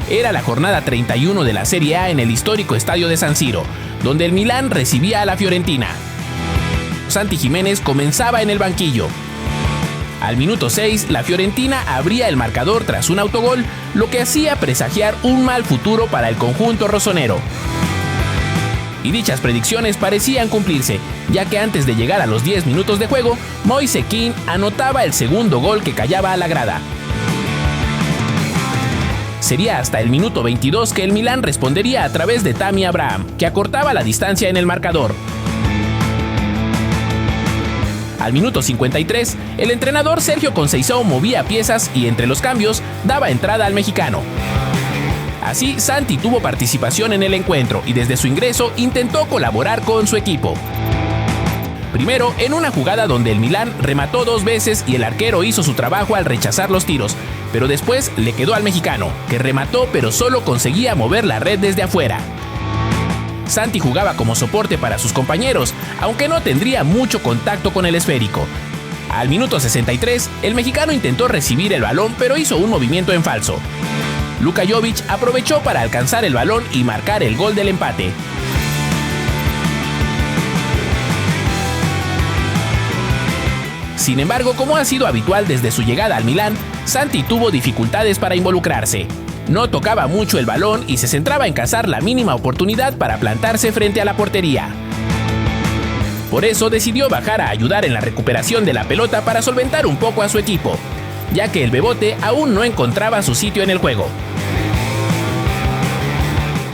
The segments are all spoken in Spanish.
Era la jornada 31 de la Serie A en el histórico estadio de San Siro, donde el Milán recibía a la Fiorentina. Santi Jiménez comenzaba en el banquillo. Al minuto 6, la Fiorentina abría el marcador tras un autogol, lo que hacía presagiar un mal futuro para el conjunto rosonero. Y dichas predicciones parecían cumplirse, ya que antes de llegar a los 10 minutos de juego, Moise Kean anotaba el segundo gol que callaba a la grada. Sería hasta el minuto 22 que el Milán respondería a través de Tammy Abraham, que acortaba la distancia en el marcador. Al minuto 53, el entrenador Sergio Conceição movía piezas y entre los cambios daba entrada al mexicano. Así, Santi tuvo participación en el encuentro y desde su ingreso intentó colaborar con su equipo. Primero, en una jugada donde el Milán remató 2 veces y el arquero hizo su trabajo al rechazar los tiros, pero después le quedó al mexicano, que remató pero solo conseguía mover la red desde afuera. Santi jugaba como soporte para sus compañeros, aunque no tendría mucho contacto con el esférico. Al minuto 63, el mexicano intentó recibir el balón pero hizo un movimiento en falso. Luka Jovic aprovechó para alcanzar el balón y marcar el gol del empate. Sin embargo, como ha sido habitual desde su llegada al Milán, Santi tuvo dificultades para involucrarse. No tocaba mucho el balón y se centraba en cazar la mínima oportunidad para plantarse frente a la portería. Por eso decidió bajar a ayudar en la recuperación de la pelota para solventar un poco a su equipo, ya que el Bebote aún no encontraba su sitio en el juego.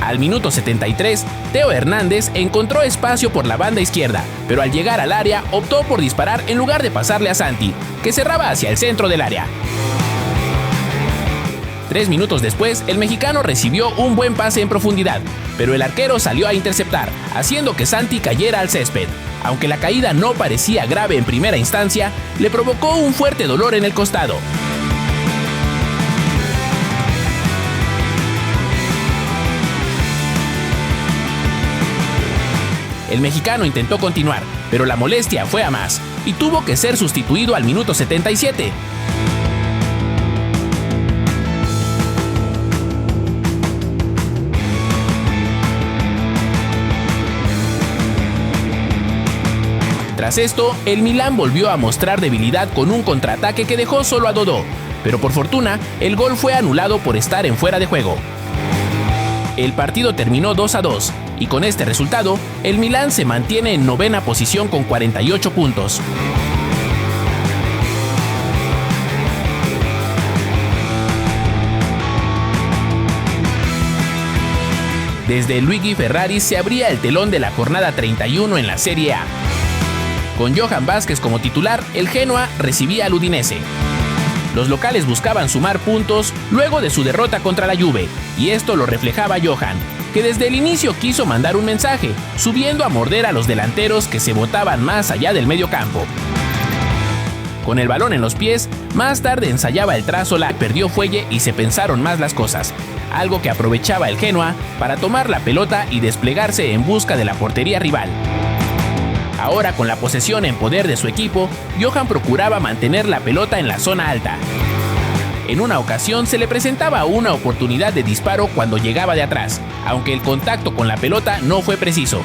Al minuto 73, Theo Hernández encontró espacio por la banda izquierda, pero al llegar al área optó por disparar en lugar de pasarle a Santi, que cerraba hacia el centro del área. 3 minutos después, el mexicano recibió un buen pase en profundidad, pero el arquero salió a interceptar, haciendo que Santi cayera al césped. Aunque la caída no parecía grave en primera instancia, le provocó un fuerte dolor en el costado. El mexicano intentó continuar, pero la molestia fue a más, y tuvo que ser sustituido al minuto 77. Tras esto, el Milán volvió a mostrar debilidad con un contraataque que dejó solo a Dodó, pero por fortuna, el gol fue anulado por estar en fuera de juego. El partido terminó 2-2, y con este resultado, el Milán se mantiene en 9ª posición con 48 puntos. Desde Luigi Ferrari se abría el telón de la jornada 31 en la Serie A. Con Johan Vázquez como titular, el Genoa recibía al Udinese. Los locales buscaban sumar puntos luego de su derrota contra la Juve, y esto lo reflejaba Johan, que desde el inicio quiso mandar un mensaje, subiendo a morder a los delanteros que se botaban más allá del medio campo. Con el balón en los pies, más tarde ensayaba el trazo, perdió fuelle y se pensaron más las cosas, algo que aprovechaba el Genoa para tomar la pelota y desplegarse en busca de la portería rival. Ahora, con la posesión en poder de su equipo, Johan procuraba mantener la pelota en la zona alta. En una ocasión se le presentaba una oportunidad de disparo cuando llegaba de atrás, aunque el contacto con la pelota no fue preciso.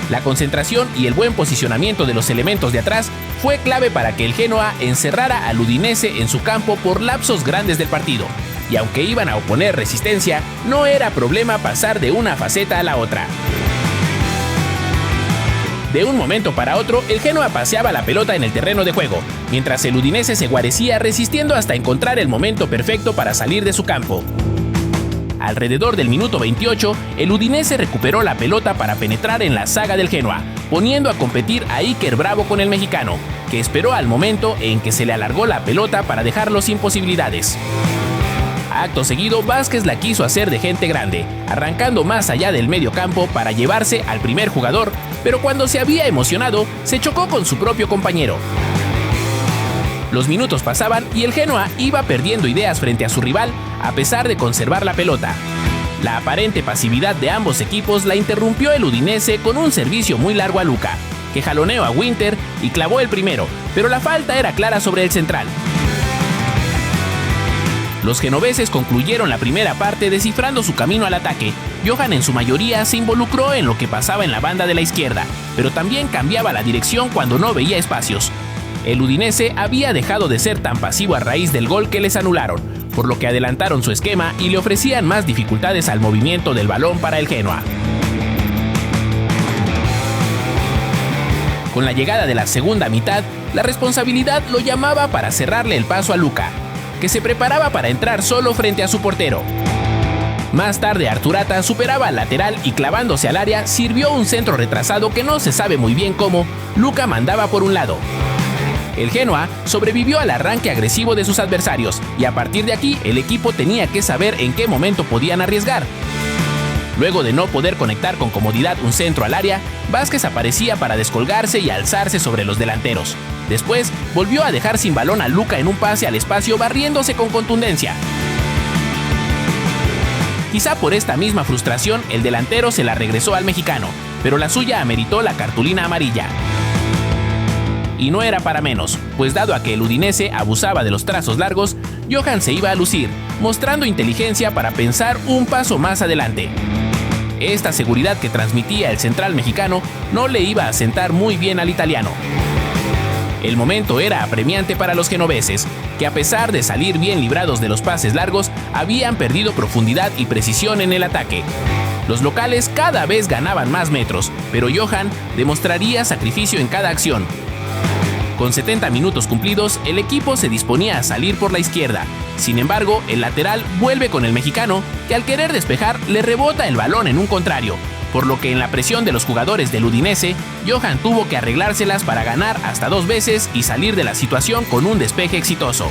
La concentración y el buen posicionamiento de los elementos de atrás fue clave para que el Genoa encerrara al Udinese en su campo por lapsos grandes del partido, y aunque iban a oponer resistencia, no era problema pasar de una faceta a la otra. De un momento para otro, el Genoa paseaba la pelota en el terreno de juego, mientras el Udinese se guarecía resistiendo hasta encontrar el momento perfecto para salir de su campo. Alrededor del minuto 28, el Udinese recuperó la pelota para penetrar en la saga del Genoa, poniendo a competir a Iker Bravo con el mexicano, que esperó al momento en que se le alargó la pelota para dejarlo sin posibilidades. Acto seguido, Vázquez la quiso hacer de gente grande, arrancando más allá del medio campo para llevarse al primer jugador, pero cuando se había emocionado, se chocó con su propio compañero. Los minutos pasaban y el Genoa iba perdiendo ideas frente a su rival, a pesar de conservar la pelota. La aparente pasividad de ambos equipos la interrumpió el Udinese con un servicio muy largo a Luka, que jaloneó a Winter y clavó el primero, pero la falta era clara sobre el central. Los genoveses concluyeron la primera parte descifrando su camino al ataque. Johan en su mayoría se involucró en lo que pasaba en la banda de la izquierda, pero también cambiaba la dirección cuando no veía espacios. El Udinese había dejado de ser tan pasivo a raíz del gol que les anularon, por lo que adelantaron su esquema y le ofrecían más dificultades al movimiento del balón para el Genoa. Con la llegada de la segunda mitad, la responsabilidad lo llamaba para cerrarle el paso a Luca, que se preparaba para entrar solo frente a su portero. Más tarde Arturata superaba al lateral y clavándose al área sirvió un centro retrasado que no se sabe muy bien cómo, Luca mandaba por un lado. El Genoa sobrevivió al arranque agresivo de sus adversarios y a partir de aquí el equipo tenía que saber en qué momento podían arriesgar. Luego de no poder conectar con comodidad un centro al área, Vázquez aparecía para descolgarse y alzarse sobre los delanteros. Después volvió a dejar sin balón a Luca en un pase al espacio barriéndose con contundencia. Quizá por esta misma frustración el delantero se la regresó al mexicano, pero la suya ameritó la cartulina amarilla. Y no era para menos, pues dado a que el Udinese abusaba de los trazos largos, Johan se iba a lucir, mostrando inteligencia para pensar un paso más adelante. Esta seguridad que transmitía el central mexicano no le iba a sentar muy bien al italiano. El momento era apremiante para los genoveses, que a pesar de salir bien librados de los pases largos, habían perdido profundidad y precisión en el ataque. Los locales cada vez ganaban más metros, pero Johan demostraría sacrificio en cada acción. Con 70 minutos cumplidos, el equipo se disponía a salir por la izquierda. Sin embargo, el lateral vuelve con el mexicano, que al querer despejar le rebota el balón en un contrario, por lo que en la presión de los jugadores del Udinese, Johan tuvo que arreglárselas para ganar hasta 2 veces y salir de la situación con un despeje exitoso.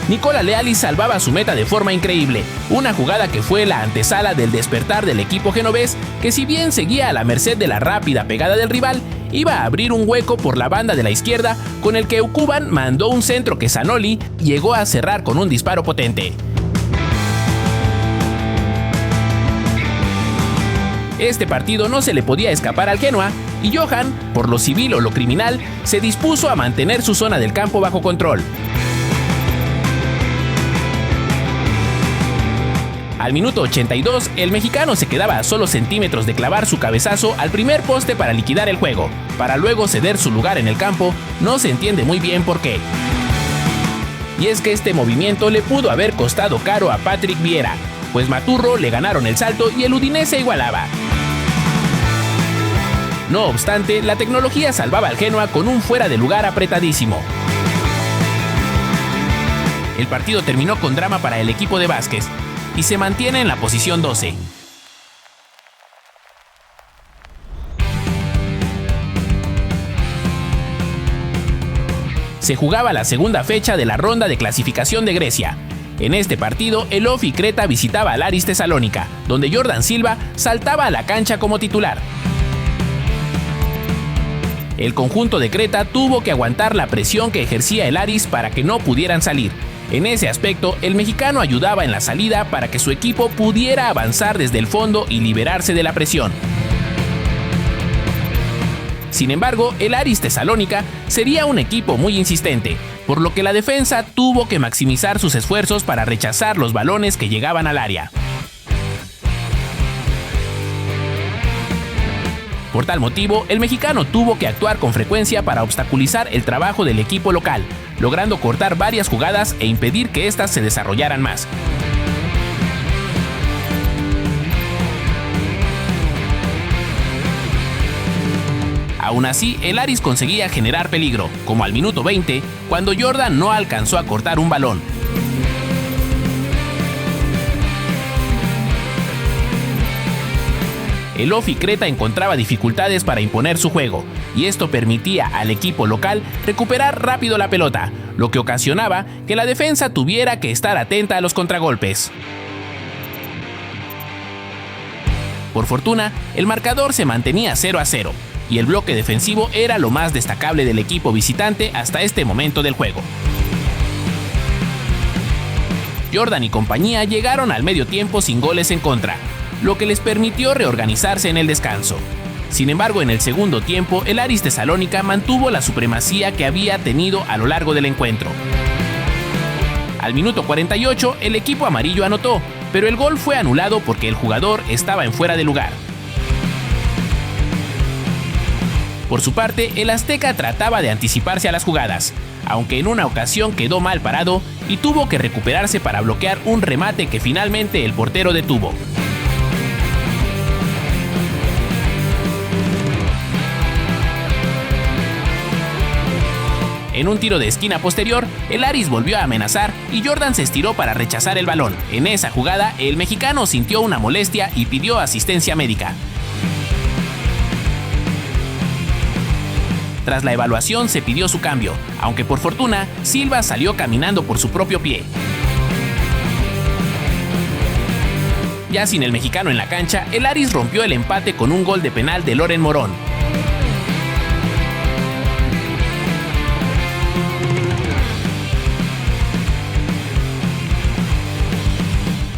Nicola Leali salvaba su meta de forma increíble, una jugada que fue la antesala del despertar del equipo genovés, que si bien seguía a la merced de la rápida pegada del rival, iba a abrir un hueco por la banda de la izquierda con el que Cuban mandó un centro que Zanoli llegó a cerrar con un disparo potente. Este partido no se le podía escapar al Genoa y Johan, por lo civil o lo criminal, se dispuso a mantener su zona del campo bajo control. Al minuto 82, el mexicano se quedaba a solo centímetros de clavar su cabezazo al primer poste para liquidar el juego, para luego ceder su lugar en el campo, no se entiende muy bien por qué. Y es que este movimiento le pudo haber costado caro a Patrick Vieira, pues Maturro le ganaron el salto y el Udinese igualaba. No obstante, la tecnología salvaba al Genoa con un fuera de lugar apretadísimo. El partido terminó con drama para el equipo de Vázquez, y se mantiene en la posición 12. Se jugaba la segunda fecha de la ronda de clasificación de Grecia. En este partido, el OFI Creta visitaba al Aris Tesalónica, donde Jordan Silva saltaba a la cancha como titular. El conjunto de Creta tuvo que aguantar la presión que ejercía el Aris para que no pudieran salir. En ese aspecto, el mexicano ayudaba en la salida para que su equipo pudiera avanzar desde el fondo y liberarse de la presión. Sin embargo, el Aris Tesalónica sería un equipo muy insistente, por lo que la defensa tuvo que maximizar sus esfuerzos para rechazar los balones que llegaban al área. Por tal motivo, el mexicano tuvo que actuar con frecuencia para obstaculizar el trabajo del equipo local, logrando cortar varias jugadas e impedir que éstas se desarrollaran más. Aún así, el Aris conseguía generar peligro, como al minuto 20, cuando Jordan no alcanzó a cortar un balón. El OFI Creta encontraba dificultades para imponer su juego, y esto permitía al equipo local recuperar rápido la pelota, lo que ocasionaba que la defensa tuviera que estar atenta a los contragolpes. Por fortuna, el marcador se mantenía 0-0, y el bloque defensivo era lo más destacable del equipo visitante hasta este momento del juego. Jordan y compañía llegaron al medio tiempo sin goles en contra, lo que les permitió reorganizarse en el descanso. Sin embargo, en el segundo tiempo, el Aris Tesalónica mantuvo la supremacía que había tenido a lo largo del encuentro. Al minuto 48, el equipo amarillo anotó, pero el gol fue anulado porque el jugador estaba en fuera de lugar. Por su parte, el azteca trataba de anticiparse a las jugadas, aunque en una ocasión quedó mal parado y tuvo que recuperarse para bloquear un remate que finalmente el portero detuvo. En un tiro de esquina posterior, el Aris volvió a amenazar y Jordan se estiró para rechazar el balón. En esa jugada, el mexicano sintió una molestia y pidió asistencia médica. Tras la evaluación se pidió su cambio, aunque por fortuna, Silva salió caminando por su propio pie. Ya sin el mexicano en la cancha, el Aris rompió el empate con un gol de penal de Loren Morón.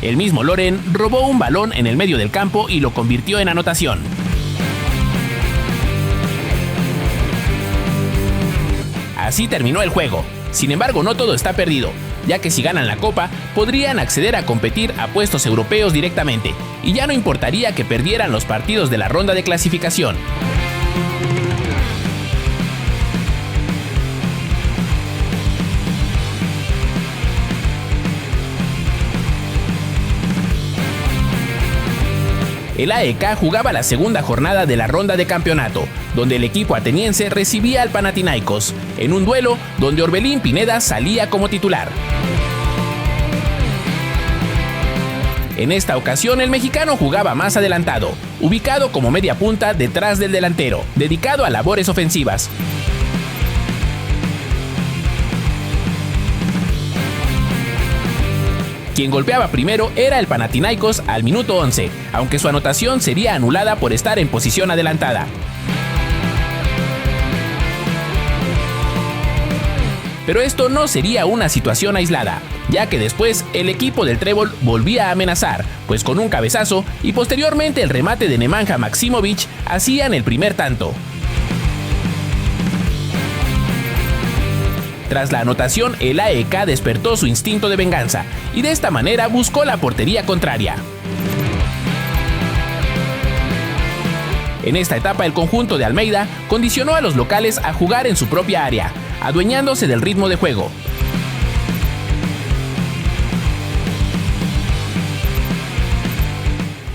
El mismo Loren robó un balón en el medio del campo y lo convirtió en anotación. Así terminó el juego. Sin embargo, no todo está perdido, ya que si ganan la Copa, podrían acceder a competir a puestos europeos directamente, y ya no importaría que perdieran los partidos de la ronda de clasificación. El AEK jugaba la segunda jornada de la ronda de campeonato, donde el equipo ateniense recibía al Panathinaikos, en un duelo donde Orbelín Pineda salía como titular. En esta ocasión el mexicano jugaba más adelantado, ubicado como media punta detrás del delantero, dedicado a labores ofensivas. Quien golpeaba primero era el Panathinaikos al minuto 11, aunque su anotación sería anulada por estar en posición adelantada. Pero esto no sería una situación aislada, ya que después el equipo del Trébol volvía a amenazar, pues con un cabezazo y posteriormente el remate de Nemanja Maksimovic hacían el primer tanto. Tras la anotación, el AEK despertó su instinto de venganza y de esta manera buscó la portería contraria. En esta etapa, el conjunto de Almeida condicionó a los locales a jugar en su propia área, adueñándose del ritmo de juego.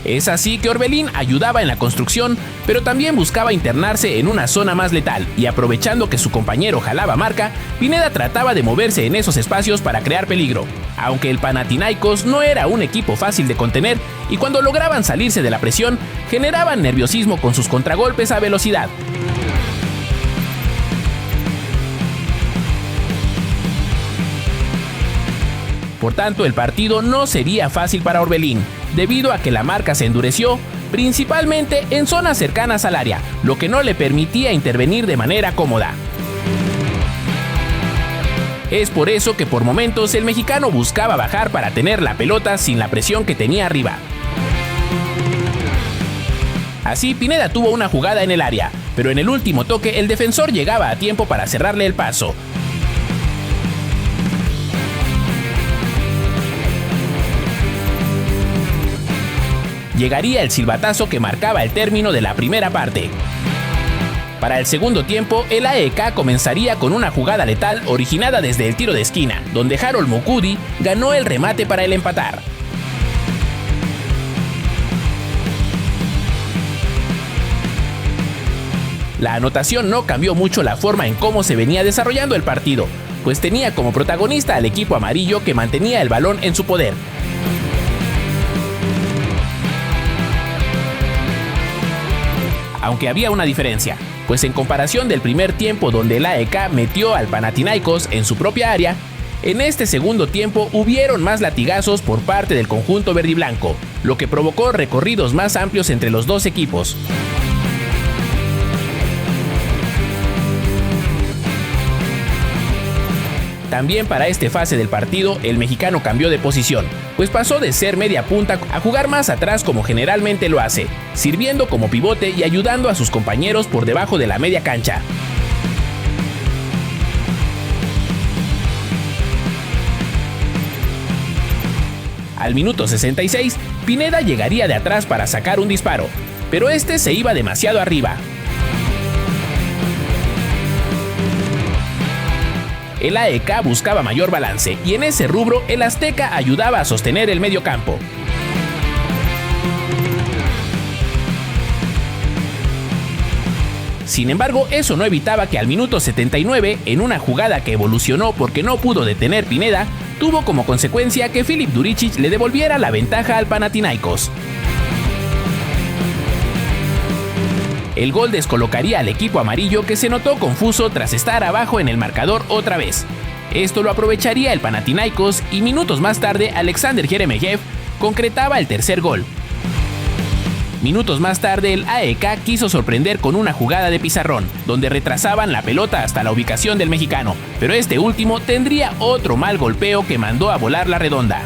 Es así que Orbelín ayudaba en la construcción, pero también buscaba internarse en una zona más letal, y aprovechando que su compañero jalaba marca, Pineda trataba de moverse en esos espacios para crear peligro. Aunque el Panathinaikos no era un equipo fácil de contener, y cuando lograban salirse de la presión, generaban nerviosismo con sus contragolpes a velocidad. Por tanto, el partido no sería fácil para Orbelín, debido a que la marca se endureció, principalmente en zonas cercanas al área, lo que no le permitía intervenir de manera cómoda. Es por eso que por momentos el mexicano buscaba bajar para tener la pelota sin la presión que tenía arriba. Así, Pineda tuvo una jugada en el área, pero en el último toque el defensor llegaba a tiempo para cerrarle el paso. Llegaría el silbatazo que marcaba el término de la primera parte. Para el segundo tiempo, el AEK comenzaría con una jugada letal originada desde el tiro de esquina, donde Harold Mukudi ganó el remate para el empatar. La anotación no cambió mucho la forma en cómo se venía desarrollando el partido, pues tenía como protagonista al equipo amarillo que mantenía el balón en su poder. Aunque había una diferencia, pues en comparación del primer tiempo donde el AEK metió al Panathinaikos en su propia área, en este segundo tiempo hubieron más latigazos por parte del conjunto verdiblanco, lo que provocó recorridos más amplios entre los dos equipos. También para esta fase del partido, el mexicano cambió de posición, pues pasó de ser media punta a jugar más atrás como generalmente lo hace, sirviendo como pivote y ayudando a sus compañeros por debajo de la media cancha. Al minuto 66, Pineda llegaría de atrás para sacar un disparo, pero este se iba demasiado arriba. El AEK buscaba mayor balance y en ese rubro el azteca ayudaba a sostener el mediocampo. Sin embargo, eso no evitaba que al minuto 79, en una jugada que evolucionó porque no pudo detener Pineda, tuvo como consecuencia que Filip Đuričić le devolviera la ventaja al Panathinaikos. El gol descolocaría al equipo amarillo, que se notó confuso tras estar abajo en el marcador otra vez. Esto lo aprovecharía el Panathinaikos y minutos más tarde Alexander Jeremejev concretaba el tercer gol. Minutos más tarde el AEK quiso sorprender con una jugada de pizarrón, donde retrasaban la pelota hasta la ubicación del mexicano, pero este último tendría otro mal golpeo que mandó a volar la redonda.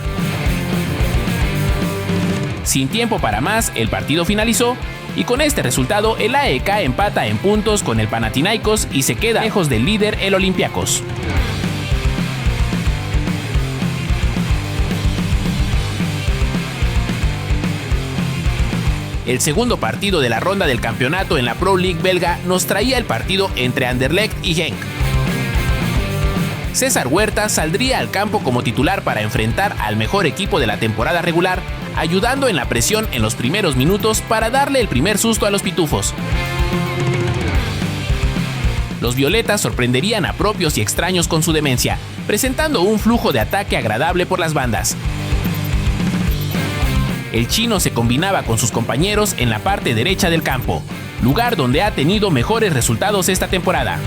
Sin tiempo para más, el partido finalizó, y con este resultado el AEK empata en puntos con el Panathinaikos y se queda lejos del líder, el Olympiacos. El segundo partido de la ronda del campeonato en la Pro League belga nos traía el partido entre Anderlecht y Genk. César Huerta saldría al campo como titular para enfrentar al mejor equipo de la temporada regular, ayudando en la presión en los primeros minutos para darle el primer susto a los pitufos. Los violetas sorprenderían a propios y extraños con su demencia, presentando un flujo de ataque agradable por las bandas. El chino se combinaba con sus compañeros en la parte derecha del campo, lugar donde ha tenido mejores resultados esta temporada.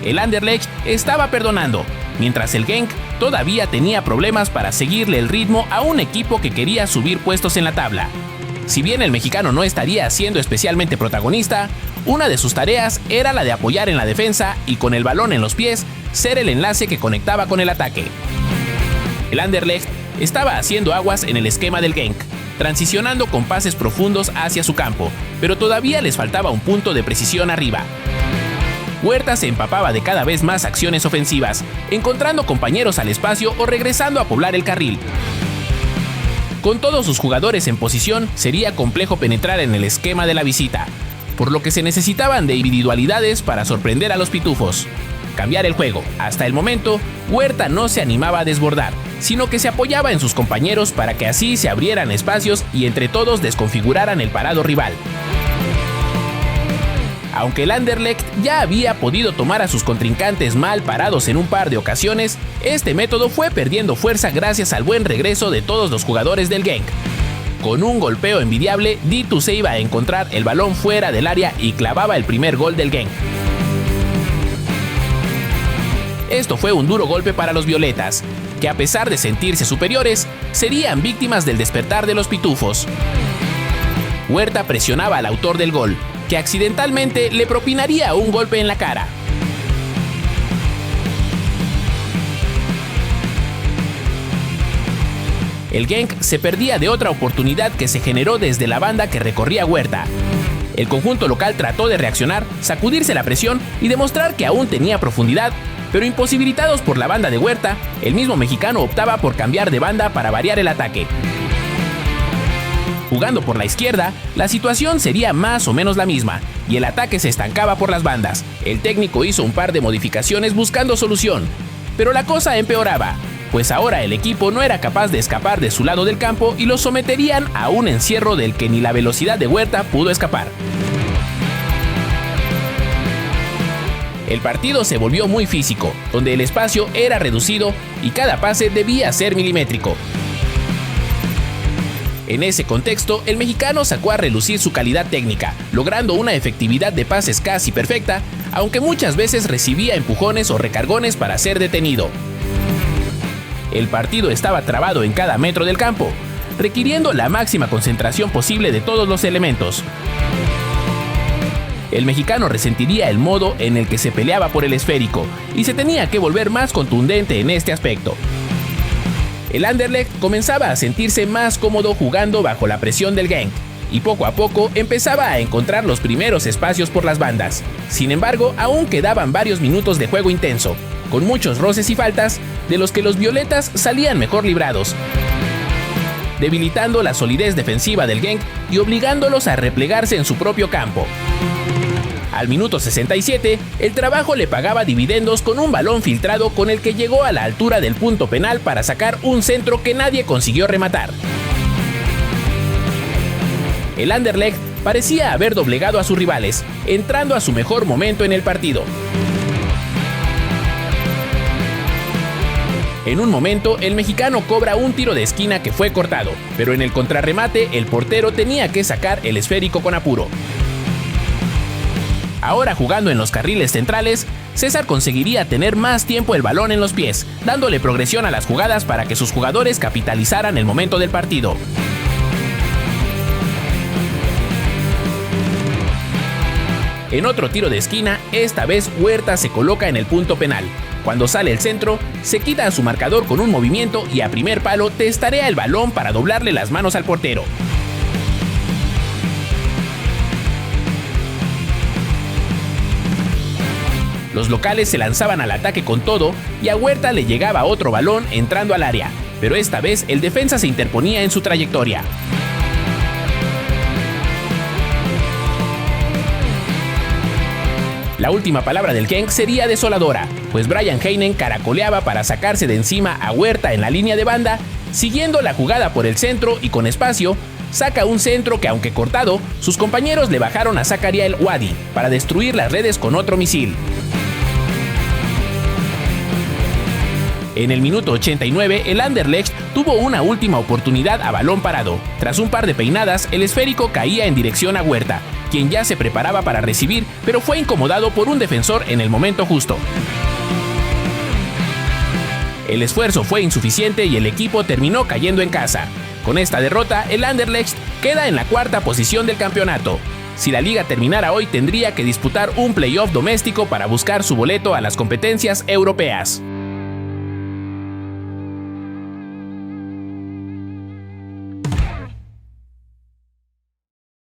El Anderlecht estaba perdonando, mientras el Genk todavía tenía problemas para seguirle el ritmo a un equipo que quería subir puestos en la tabla. Si bien el mexicano no estaría siendo especialmente protagonista, una de sus tareas era la de apoyar en la defensa y con el balón en los pies, ser el enlace que conectaba con el ataque. El Anderlecht estaba haciendo aguas en el esquema del Genk, transicionando con pases profundos hacia su campo, pero todavía les faltaba un punto de precisión arriba. Huerta se empapaba de cada vez más acciones ofensivas, encontrando compañeros al espacio o regresando a poblar el carril. Con todos sus jugadores en posición, sería complejo penetrar en el esquema de la visita, por lo que se necesitaban de individualidades para sorprender a los pitufos. Cambiar el juego. Hasta el momento, Huerta no se animaba a desbordar, sino que se apoyaba en sus compañeros para que así se abrieran espacios y entre todos desconfiguraran el parado rival. Aunque el Anderlecht ya había podido tomar a sus contrincantes mal parados en un par de ocasiones, este método fue perdiendo fuerza gracias al buen regreso de todos los jugadores del Genk. Con un golpeo envidiable, Ditu se iba a encontrar el balón fuera del área y clavaba el primer gol del Genk. Esto fue un duro golpe para los violetas, que a pesar de sentirse superiores, serían víctimas del despertar de los pitufos. Huerta presionaba al autor del gol, que accidentalmente le propinaría un golpe en la cara. El Genk se perdía de otra oportunidad que se generó desde la banda que recorría Huerta. El conjunto local trató de reaccionar, sacudirse la presión y demostrar que aún tenía profundidad, pero imposibilitados por la banda de Huerta, el mismo mexicano optaba por cambiar de banda para variar el ataque. Jugando por la izquierda, la situación sería más o menos la misma, y el ataque se estancaba por las bandas. El técnico hizo un par de modificaciones buscando solución, pero la cosa empeoraba, pues ahora el equipo no era capaz de escapar de su lado del campo y los someterían a un encierro del que ni la velocidad de Huerta pudo escapar. El partido se volvió muy físico, donde el espacio era reducido y cada pase debía ser milimétrico. En ese contexto, el mexicano sacó a relucir su calidad técnica, logrando una efectividad de pases casi perfecta, aunque muchas veces recibía empujones o recargones para ser detenido. El partido estaba trabado en cada metro del campo, requiriendo la máxima concentración posible de todos los elementos. El mexicano resentiría el modo en el que se peleaba por el esférico y se tenía que volver más contundente en este aspecto. El Anderlecht comenzaba a sentirse más cómodo jugando bajo la presión del Genk y poco a poco empezaba a encontrar los primeros espacios por las bandas. Sin embargo, aún quedaban varios minutos de juego intenso, con muchos roces y faltas, de los que los violetas salían mejor librados. debilitando la solidez defensiva del Genk y obligándolos a replegarse en su propio campo. Al minuto 67, el trabajo le pagaba dividendos con un balón filtrado con el que llegó a la altura del punto penal para sacar un centro que nadie consiguió rematar. El Anderlecht parecía haber doblegado a sus rivales, entrando a su mejor momento en el partido. En un momento, el mexicano cobra un tiro de esquina que fue cortado, pero en el contrarremate el portero tenía que sacar el esférico con apuro. Ahora jugando en los carriles centrales, César conseguiría tener más tiempo el balón en los pies, dándole progresión a las jugadas para que sus jugadores capitalizaran el momento del partido. En otro tiro de esquina, esta vez Huerta se coloca en el punto penal. Cuando sale el centro, se quita a su marcador con un movimiento y a primer palo testarea el balón para doblarle las manos al portero. Los locales se lanzaban al ataque con todo y a Huerta le llegaba otro balón entrando al área, pero esta vez el defensa se interponía en su trayectoria. La última palabra del Genk sería desoladora, pues Brian Heinen caracoleaba para sacarse de encima a Huerta en la línea de banda, siguiendo la jugada por el centro y con espacio, saca un centro que aunque cortado, sus compañeros le bajaron a Zakaria El Wadi para destruir las redes con otro misil. En el minuto 89, el Anderlecht tuvo una última oportunidad a balón parado. Tras un par de peinadas, el esférico caía en dirección a Huerta, quien ya se preparaba para recibir, pero fue incomodado por un defensor en el momento justo. El esfuerzo fue insuficiente y el equipo terminó cayendo en casa. Con esta derrota, el Anderlecht queda en la cuarta posición del campeonato. Si la liga terminara hoy, tendría que disputar un playoff doméstico para buscar su boleto a las competencias europeas.